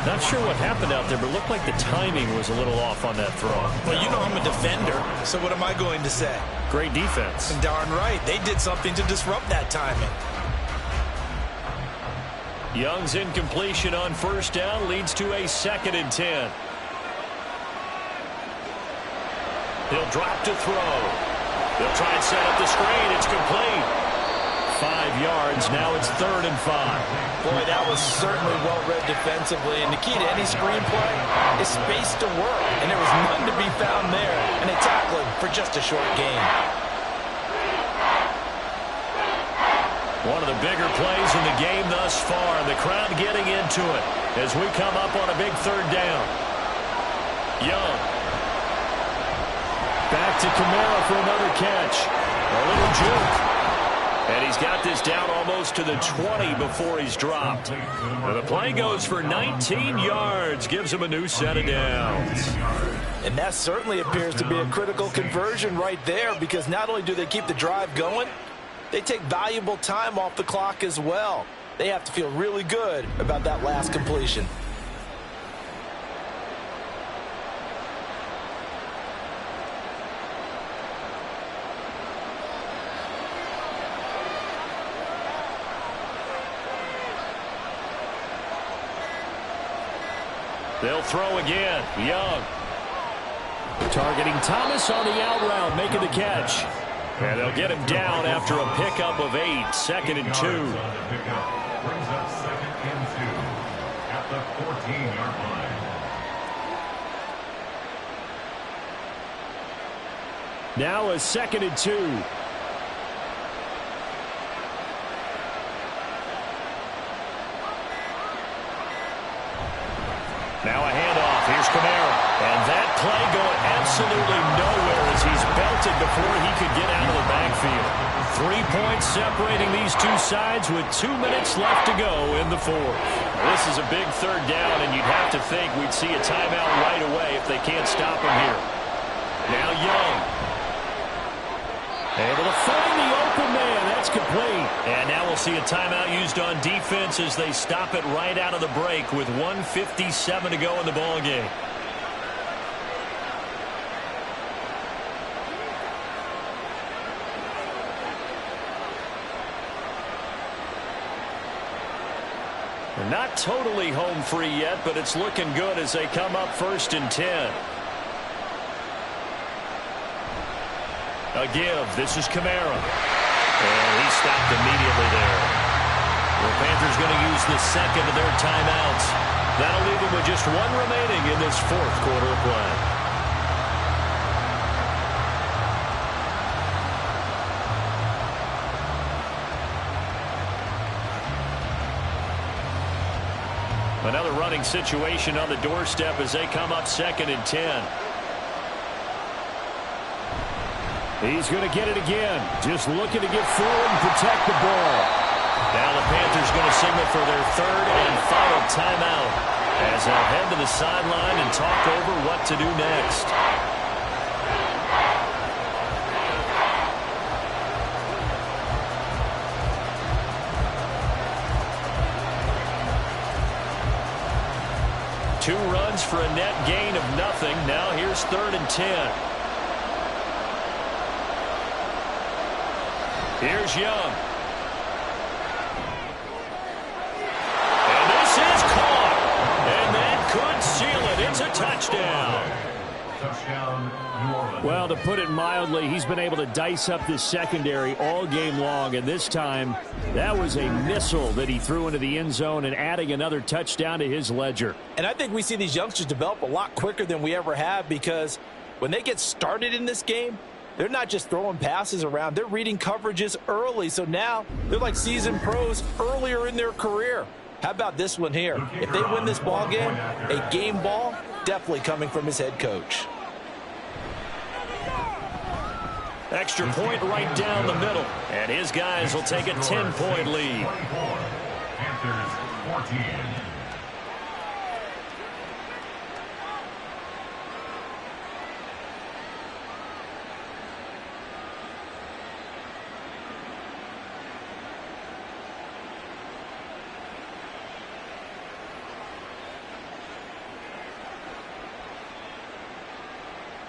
Not sure what happened out there, but it looked like the timing was a little off on that throw. Well, you know I'm a defender, so what am I going to say? Great defense. Darn right. They did something to disrupt that timing. Young's incompletion on 1st down leads to a 2nd and 10. He'll drop to throw. They'll try and set up the screen. It's complete. 5 yards. Now it's 3rd and 5. Boy, that was certainly well-read defensively. And the key to any screenplay is space to work. And there was none to be found there. And they tackle him for just a short gain. One of the bigger plays in the game thus far. And the crowd getting into it as we come up on a big 3rd down. Young. Back to Kamara for another catch. A little juke. And he's got this down almost to the 20 before he's dropped. And the play goes for 19 yards. Gives him a new set of downs. And that certainly appears to be a critical conversion right there because not only do they keep the drive going, they take valuable time off the clock as well. They have to feel really good about that last completion. They'll throw again. Young. Targeting Thomas on the out route, making the catch. And they'll get him down after a pickup of 8. 2nd and 2. Brings up 2nd and 2 at the 14-yard line. Now a 2nd and 2. Now a handoff. Here's Kamara. And that play going absolutely nowhere as he's belted before he could get out of the backfield. 3 points separating these two sides with 2 minutes left to go in the 4th. This is a big 3rd down, and you'd have to think we'd see a timeout right away if they can't stop him here. Now Young. Able to find the open man. That's complete. And now we'll see a timeout used on defense as they stop it right out of the break with 1:57 to go in the ballgame. They're not totally home free yet, but it's looking good as they come up 1st and 10. A give. This is Kamara. And he stopped immediately there. The Panthers going to use the second of their timeouts. That'll leave them with just one remaining in this fourth quarter of play. Another running situation on the doorstep as they come up 2nd and 10. He's going to get it again. Just looking to get forward and protect the ball. Now the Panthers going to signal for their 3rd and final timeout as they'll head to the sideline and talk over what to do next. Two runs for a net gain of nothing. Now here's 3rd and 10. Here's Young. And this is caught. And that could seal it. It's a touchdown. Touchdown, New Orleans. Well, to put it mildly, he's been able to dice up this secondary all game long, and this time that was a missile that he threw into the end zone and adding another touchdown to his ledger. And I think we see these youngsters develop a lot quicker than we ever have, because when they get started in this game, they're not just throwing passes around. They're reading coverages early, so now they're like seasoned pros earlier in their career. How about this one here? If they win this ball game, a game ball definitely coming from his head coach. Extra point right down the middle. And his guys will take a 10-point lead. Panthers 14.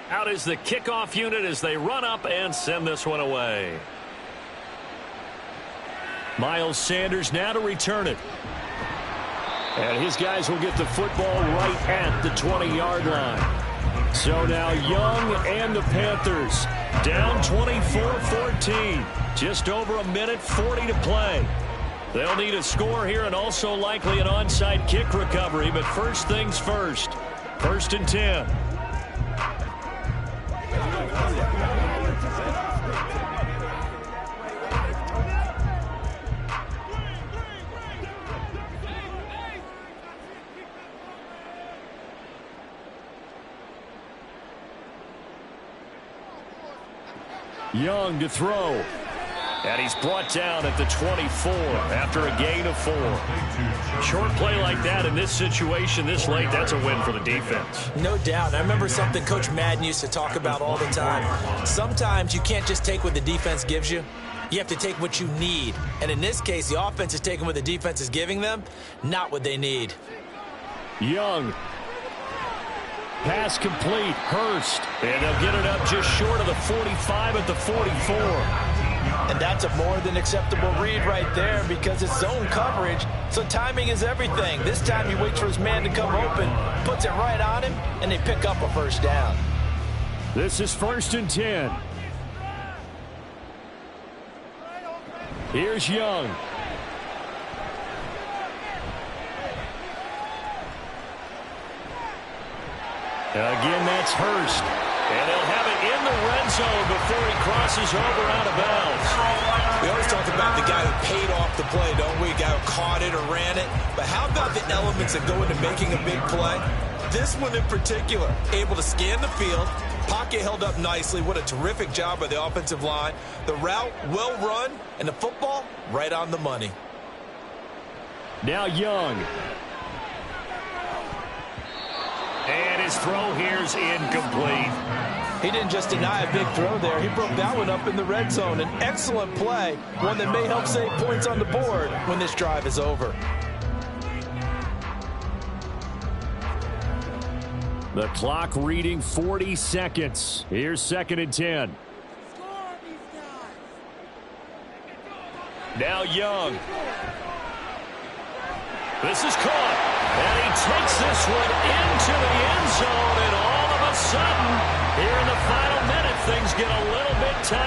Out is the kickoff unit as they run up and send this one away. Miles Sanders now to return it. And his guys will get the football right at the 20-yard line. So now Young and the Panthers down 24-14. Just over a minute 40 to play. They'll need a score here and also likely an onside kick recovery. But first things first. 1st and 10. Young to throw. And he's brought down at the 24 after a gain of 4. Short play like that in this situation this late, that's a win for the defense. No doubt. I remember something Coach Madden used to talk about all the time. Sometimes you can't just take what the defense gives you. You have to take what you need. And in this case, the offense is taking what the defense is giving them, not what they need. Young. Pass complete. Hurst. And they'll get it up just short of the 45 at the 44. And that's a more than acceptable read right there because it's zone coverage, so timing is everything. This time he waits for his man to come open, puts it right on him, and they pick up a first down. This is 1st and 10. Here's Young. Again, that's Hurst. And they'll have it in the red zone before he crosses over out of bounds. We always talk about the guy who paid off the play, don't we? The guy who caught it or ran it. But how about the elements that go into making a big play? This one in particular, able to scan the field. Pocket held up nicely. What a terrific job by the offensive line. The route, well run, and the football, right on the money. Now Young. And his throw here's incomplete. He didn't just deny a big throw there. He broke that one up in the red zone. An excellent play, one that may help save points on the board when this drive is over. The clock reading 40 seconds. Here's 2nd and 10. Now Young. This is caught. And he takes this one into the end zone. And all of a sudden, here in the final minute, things get a little bit tight.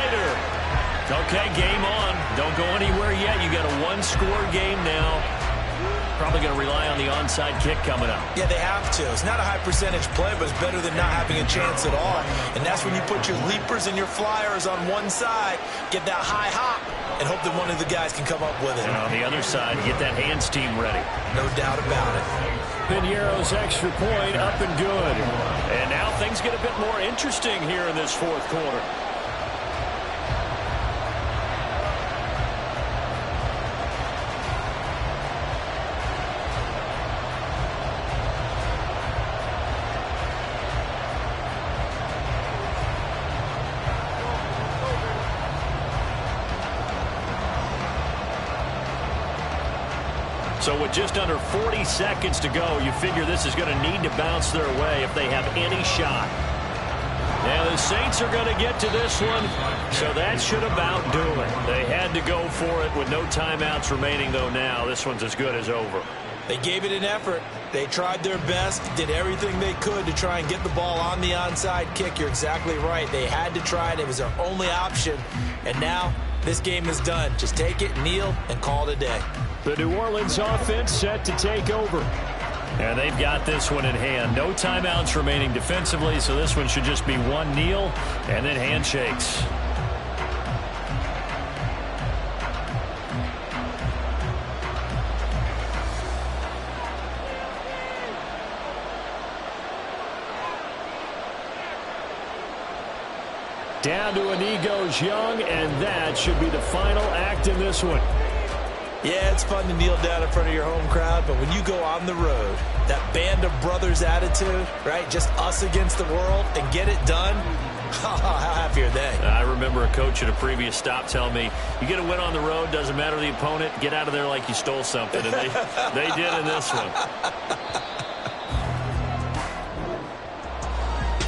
Okay, game on. Don't go anywhere yet. You got a one-score game now. Probably going to rely on the onside kick coming up. Yeah, they have to. It's not a high percentage play, but it's better than not having a chance at all. And that's when you put your leapers and your flyers on one side, get that high hop, and hope that one of the guys can come up with it. And on the other side, get that hands team ready. No doubt about it. Piñeiro's extra point up and good. And now things get a bit more interesting here in this fourth quarter. So with just under 40 seconds to go, you figure this is going to need to bounce their way if they have any shot. Now the Saints are going to get to this one, so that should about do it. They had to go for it with no timeouts remaining, though now. This one's as good as over. They gave it an effort. They tried their best, did everything they could to try and get the ball on the onside kick. You're exactly right. They had to try it. It was their only option. And now this game is done. Just take it, kneel, and call it a day. The New Orleans offense set to take over. And they've got this one in hand. No timeouts remaining defensively, so this one should just be one kneel and then handshakes. Down to a knee goes Young, and that should be the final act in this one. Yeah, it's fun to kneel down in front of your home crowd, but when you go on the road, that band of brothers attitude, right, just us against the world, and get it done, how happy are they? I remember a coach at a previous stop telling me, you get a win on the road, doesn't matter the opponent, get out of there like you stole something, and they did in this one.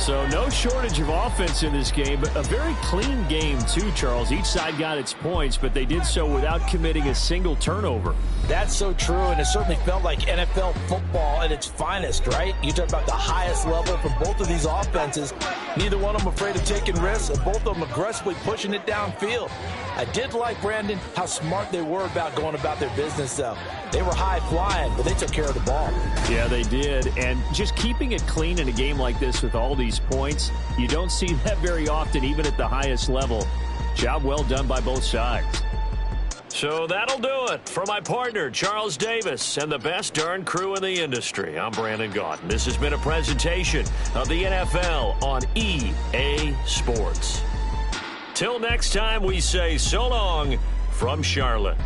So no shortage of offense in this game, but a very clean game too, Charles. Each side got its points, but they did so without committing a single turnover. That's so true, and it certainly felt like NFL football at its finest, right? You talk about the highest level for both of these offenses. Neither one of them afraid of taking risks, and both of them aggressively pushing it downfield. I did like, Brandon, how smart they were about going about their business, though. They were high-flying, but they took care of the ball. Yeah, they did. And just keeping it clean in a game like this with all these points, you don't see that very often, even at the highest level. Job well done by both sides. So that'll do it for my partner, Charles Davis, and the best darn crew in the industry. I'm Brandon Gaudin. This has been a presentation of the NFL on EA Sports. Till next time, we say so long from Charlotte.